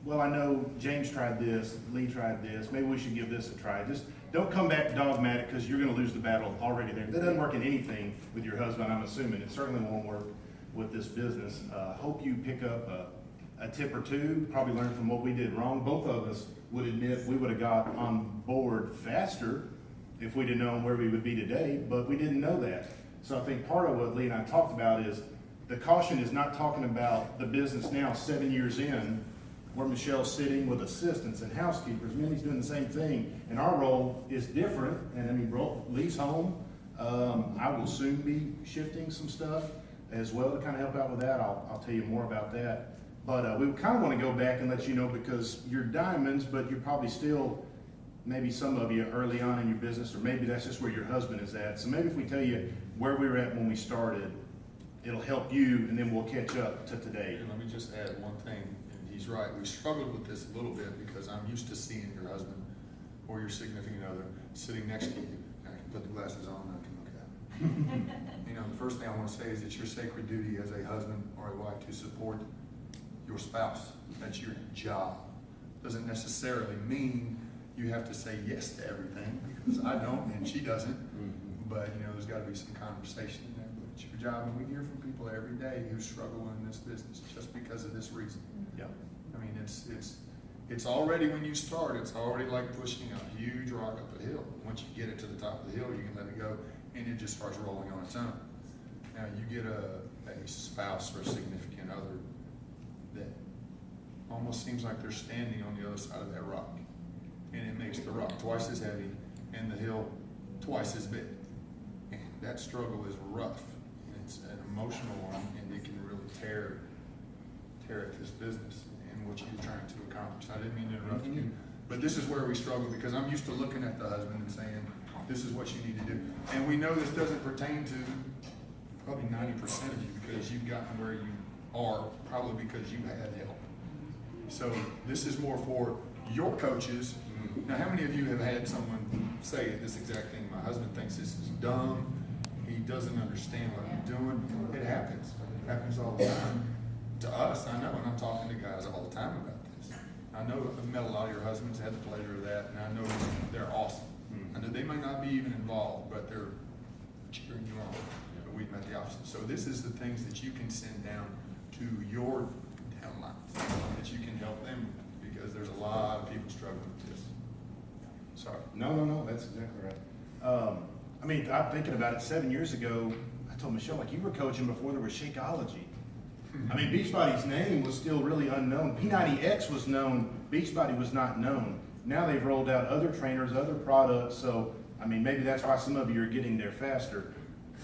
well, I know James tried this, Lee tried this, maybe we should give this a try. Just don't come back dogmatic because you're gonna lose the battle already there. That doesn't work in anything with your husband, I'm assuming. It certainly won't work with this business. Hope you pick up a tip or two, probably learn from what we did wrong. Both of us would admit we would have got on board faster if we'd have known where we would be today, but we didn't know that. So I think part of what Lee and I talked about is the caution is not talking about the business now 7 years in, where Michelle's sitting with assistants and housekeepers. Mindy's doing the same thing, and our role is different. And I mean, Lee's home. I will soon be shifting some stuff as well to kind of help out with that. I'll tell you more about that. But we kind of want to go back and let you know, because you're diamonds, but you're probably still, maybe some of you early on in your business, or maybe that's just where your husband is at. So maybe if we tell you where we were at when we started, it'll help you, and then we'll catch up to today. And let me just add one thing, and he's right. We struggled with this a little bit because I'm used to seeing your husband or your significant other sitting next to you. I can put the glasses on and I can look at it. You know, the first thing I want to say is it's your sacred duty as a husband or a wife to support your spouse. That's your job. Doesn't necessarily mean you have to say yes to everything, because I don't and she doesn't. But you know, there's got to be some conversation in there. But it's your job, and we hear from people every day who struggle in this business just because of this reason. Yeah. I mean, it's already, when you start, it's already like pushing a huge rock up a hill. Once you get it to the top of the hill, you can let it go, and it just starts rolling on its own. Now, you get a spouse or a significant other that almost seems like they're standing on the other side of that rock, and it makes the rock twice as heavy and the hill twice as big. And that struggle is rough, and it's an emotional one, and it can really tear at this business and what you're trying to accomplish. I didn't mean to interrupt you, but this is where we struggle, because I'm used to looking at the husband and saying, this is what you need to do. And we know this doesn't pertain to probably 90% of you, because you've gotten where you are probably because you had help. So this is more for your coaches. Now, how many of you have had someone say this exact thing? My husband thinks this is dumb. He doesn't understand what I'm doing. It happens. It happens all the time. To us, I know, and I'm talking to guys all the time about this. I know I've met a lot of your husbands, had the pleasure of that, and I know they're awesome. I know they may not be even involved, but they're cheering you on. But we've met the opposite. So this is the things that you can send down to your downlines, that you can help them with, because there's a lot of people struggling with this. Sorry. No, that's exactly right. I mean, I'm thinking about it. 7 years ago, I told Michelle, like, you were coaching before there was Shakeology. I mean, Beachbody's name was still really unknown. P90X was known, Beachbody was not known. Now they've rolled out other trainers, other products, so, I mean, maybe that's why some of you are getting there faster.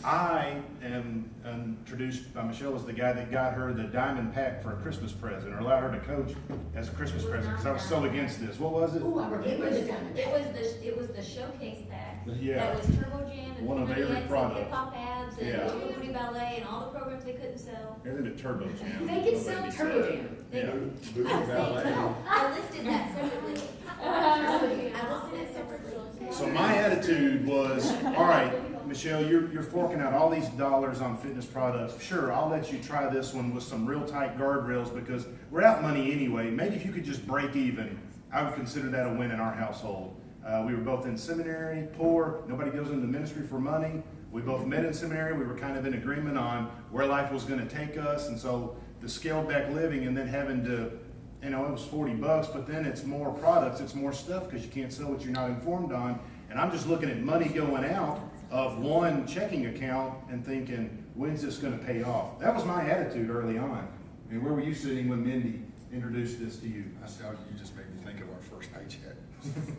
I am introduced by Michelle as the guy that got her the diamond pack for a Christmas present, or allowed her to coach as a Christmas present, because I was so against this. What was it? Ooh, I remember It was, the diamond. it was the showcase pack. Yeah. That was Turbo Jam and One of every P90X and product. Hip Hop Abs and Yeah. Booty Booty Ballet and all the programs they couldn't sell. Everything to Turbo Jam. They can sell Turbo Jam. Yeah. I listed that separately. I listed it separately. So my attitude was, all right, Michelle, you're forking out all these dollars on fitness products. Sure, I'll let you try this one with some real tight guardrails, because we're out money anyway. Maybe if you could just break even, I would consider that a win in our household. We were both in seminary, poor. Nobody goes into ministry for money. We both met in seminary. We were kind of in agreement on where life was going to take us. And so the scaled back living, and then having to, you know, it was $40, but then it's more products, it's more stuff, because you can't sell what you're not informed on. And I'm just looking at money going out of one checking account and thinking, when's this going to pay off? That was my attitude early on. I mean, where were you sitting when Mindy introduced this to you? I said, you just made me think of our first paycheck.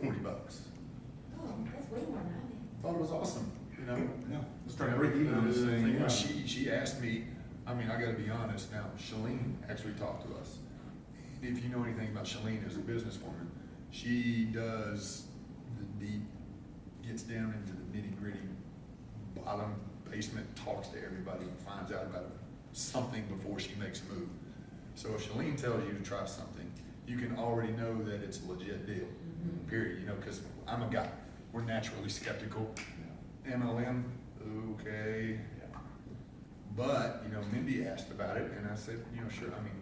$40. Oh, that's way more than I did. Thought it was awesome. You know, Yeah, let's try to break even on this thing. You know, Yeah. she asked me. I mean, I got to be honest now. Shalene actually talked to us. If you know anything about Shalene as a businesswoman, she does the deep, gets down into the nitty gritty, bottom basement, talks to everybody, and finds out about something before she makes a move. So if Shalene tells you to try something, you can already know that it's a legit deal. Period. You know, because I'm a guy. We're naturally skeptical. MLM, okay. But, you know, Mindy asked about it, and I said, you know, sure. I mean,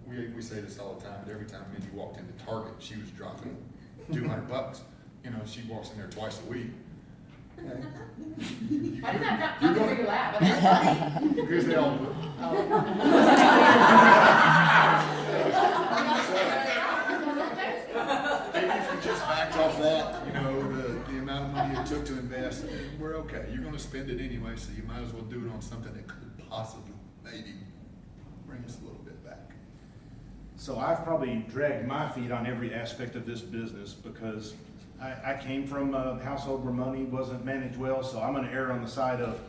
we say this all the time, but every time Mindy walked into Target, she was dropping $200. You know, she walks in there twice a week. Okay. I did not drop to figure that, but that's funny. Because they all do it. Maybe if you just backed off that, you know, the amount of money it took to invest, we're okay. You're gonna spend it anyway, so you might as well do it on something that could possibly, maybe, bring us a little bit back. So I've probably dragged my feet on every aspect of this business because I came from a household where money wasn't managed well, so I'm gonna err on the side of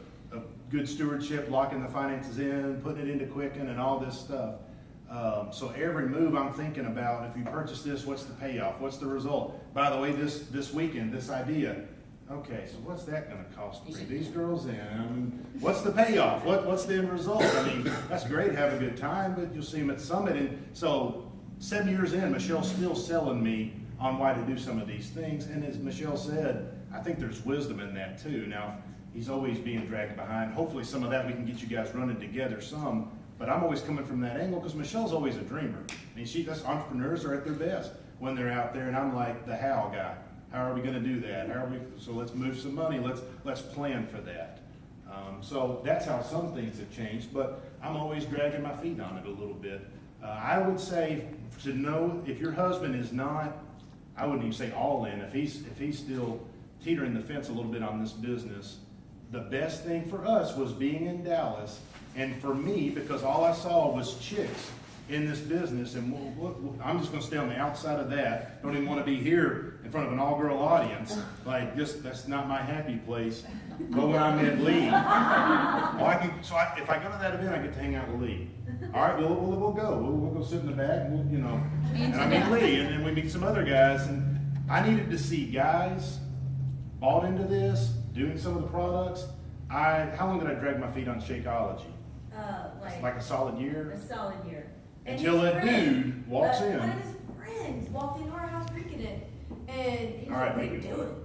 good stewardship, locking the finances in, putting it into Quicken and all this stuff. So every move I'm thinking about, if you purchase this, what's the payoff? What's the result? By the way, this weekend, this idea, okay, so what's that gonna cost to bring these girls in? I mean, what's the payoff? What's the end result? I mean, that's great, have a good time, but you'll see them at Summit. And so 7 years in, Michelle's still selling me on why to do some of these things. And as Michelle said, I think there's wisdom in that too. Now, he's always being dragged behind. Hopefully some of that we can get you guys running together some, but I'm always coming from that angle because Michelle's always a dreamer. I mean, that's entrepreneurs are at their best when they're out there, and I'm like the how guy. How are we gonna do that? So let's move some money, let's plan for that. So that's how some things have changed, but I'm always dragging my feet on it a little bit. I would say to know if your husband is not, I wouldn't even say all in, if he's still teetering the fence a little bit on this business, the best thing for us was being in Dallas, and for me, because all I saw was chicks in this business, and I'm just gonna stay on the outside of that. Don't even wanna be here in front of an all-girl audience. Like, that's not my happy place. But when I met Lee, if I go to that event, I get to hang out with Lee. All right, we'll go. We'll go sit in the back, and and I meet Lee, and then we meet some other guys, and I needed to see guys bought into this, doing some of the products. How long did I drag my feet on Shakeology? Like a solid year? A solid year. And Until his a friend, dude walks in. One of his friends walked into our house drinking it, and he's All right, like, "What are you maybe. doing?"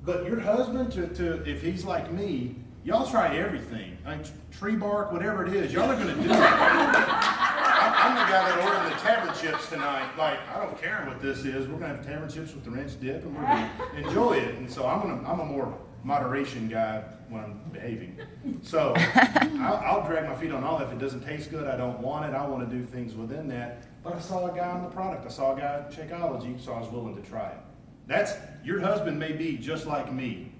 But your husband, if he's like me, y'all try everything. Like tree bark, whatever it is, y'all are gonna do it. I'm the guy that ordered the tavern chips tonight. Like, I don't care what this is. We're gonna have tavern chips with the ranch dip, and we're gonna enjoy it. And so I'm a more moderation guy when I'm behaving. So I'll drag my feet on all that. If it doesn't taste good, I don't want it. I want to do things within that. But I saw a guy on the product. I saw a guy at Shakeology, so I was willing to try it. Your husband may be just like me.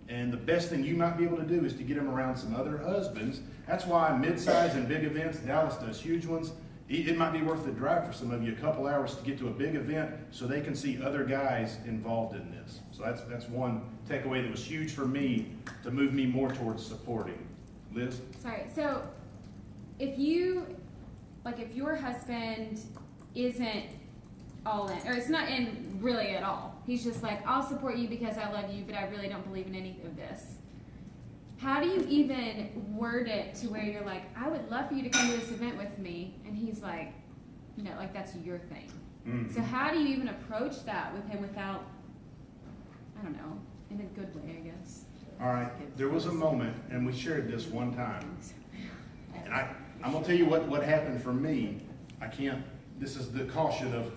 And the best thing you might be able to do is to get him around some other husbands. That's why mid-size and big events, Dallas does huge ones. It might be worth the drive for some of you, a couple hours to get to a big event so they can see other guys involved in this. So that's one takeaway that was huge for me to move me more towards supporting. Liz? Sorry, so if your husband isn't all in, or it's not in really at all, he's just like, I'll support you because I love you, but I really don't believe in any of this. How do you even word it to where you're like, I would love for you to come to this event with me, and he's like, no, like that's your thing. Mm-hmm. So how do you even approach that with him without, I don't know, in a good way, I guess? All right, there was a moment, and we shared this one time, and I'm gonna tell you what happened for me. This is the caution of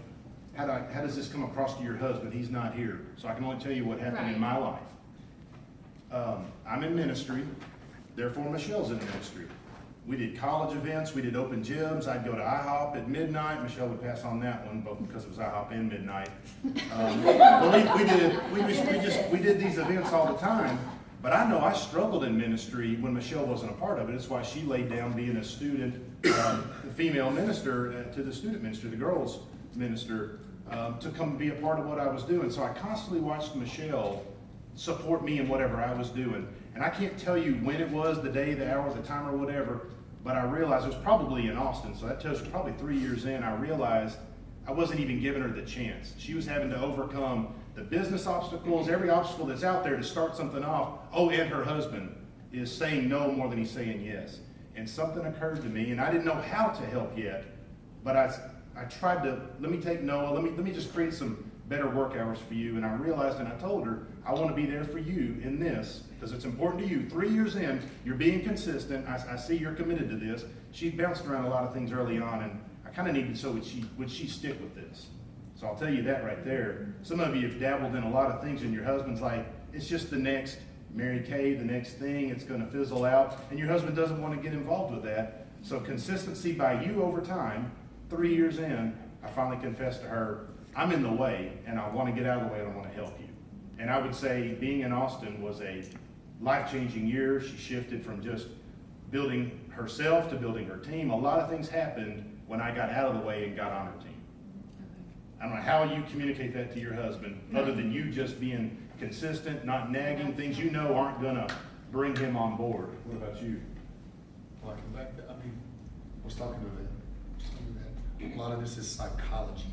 how does this come across to your husband? He's not here, so I can only tell you what happened in my life. I'm in ministry, therefore Michelle's in ministry. We did college events, we did open gyms. I'd go to IHOP at midnight. Michelle would pass on that one, both because it was IHOP and midnight. We did these events all the time. But I know I struggled in ministry when Michelle wasn't a part of it. It's why she laid down being a student, the female minister to the student minister, the girls minister, to come be a part of what I was doing. So I constantly watched Michelle support me in whatever I was doing. And I can't tell you when it was, the day, the hour, the time, or whatever, but I realized it was probably in Austin. So that tells you probably 3 years in, I realized I wasn't even giving her the chance. She was having to overcome the business obstacles, every obstacle that's out there to start something off. Oh, and her husband is saying no more than he's saying yes. And something occurred to me, and I didn't know how to help yet, but I tried to, let me take Noah, let me just create some better work hours for you. And I realized, and I told her, I want to be there for you in this, because it's important to you. 3 years in, you're being consistent. I see you're committed to this. She bounced around a lot of things early on, and I kind of needed, so would she stick with this? So I'll tell you that right there. Some of you have dabbled in a lot of things, and your husband's like, it's just the next Mary Kay, the next thing, it's going to fizzle out, and your husband doesn't want to get involved with that. So consistency by you over time, 3 years in, I finally confessed to her, I'm in the way, and I want to get out of the way, and I want to help you. And I would say being in Austin was a life-changing year. She shifted from just building herself to building her team. A lot of things happened when I got out of the way and got on her team. I don't know how you communicate that to your husband, other than you just being consistent, not nagging, things you know aren't gonna bring him on board. What about you? Well, I come back to, I mean, I was talking to that. A lot of this is psychology.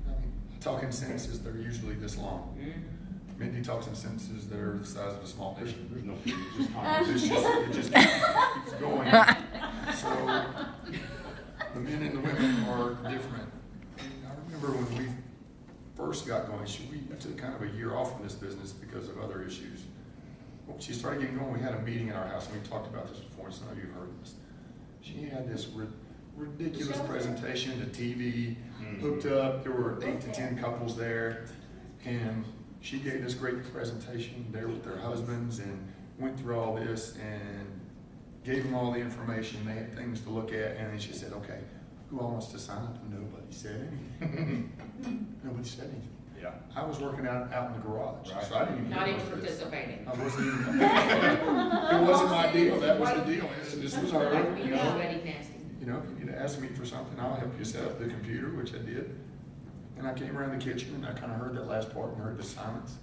I mean, I talk in sentences that are usually this long. Mindy talks in sentences that are the size of a small dish. There's no fear, it's just It just keeps going. So, the men and the women are different. And I remember when we first got going, we took kind of a year off from this business because of other issues. When she started getting going, we had a meeting in our house, and we talked about this before, and some of you have heard this. She had this ridiculous presentation, the TV hooked up, there were 8 to 10 couples there, and she gave this great presentation there with their husbands and went through all this and gave them all the information. They had things to look at, and then she said, okay, who all wants to sign up? Nobody said anything. Nobody said anything. Yeah. I was working out in the garage, Right. so I didn't even Not know even about this. participating. I wasn't even, it wasn't my deal, that was the deal. This was her, you know. Already nasty. You know, if you need to ask me for something, I'll help you set up the computer, which I did. And I came around the kitchen and I kind of heard that last part and heard the silence.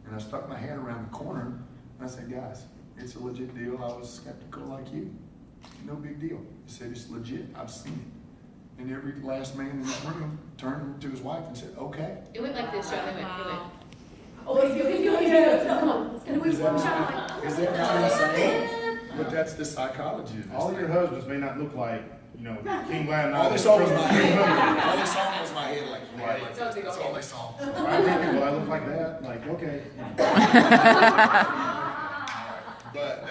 And I stuck my head around the corner and I said, guys, it's a legit deal. I was skeptical like you. No big deal. I said, it's legit. I've seen it. And every last man in this room turned to his wife and said, okay. It went like this, Charlie, it went. Oh, it's good. Come on. Can we Is that not insane? But that's the psychology of this All thing. your husbands may not look like, you know, King Lion. All they saw was my head. All they saw was my head like Right. this. That's all they saw. I think, well, I look like that, like, okay. But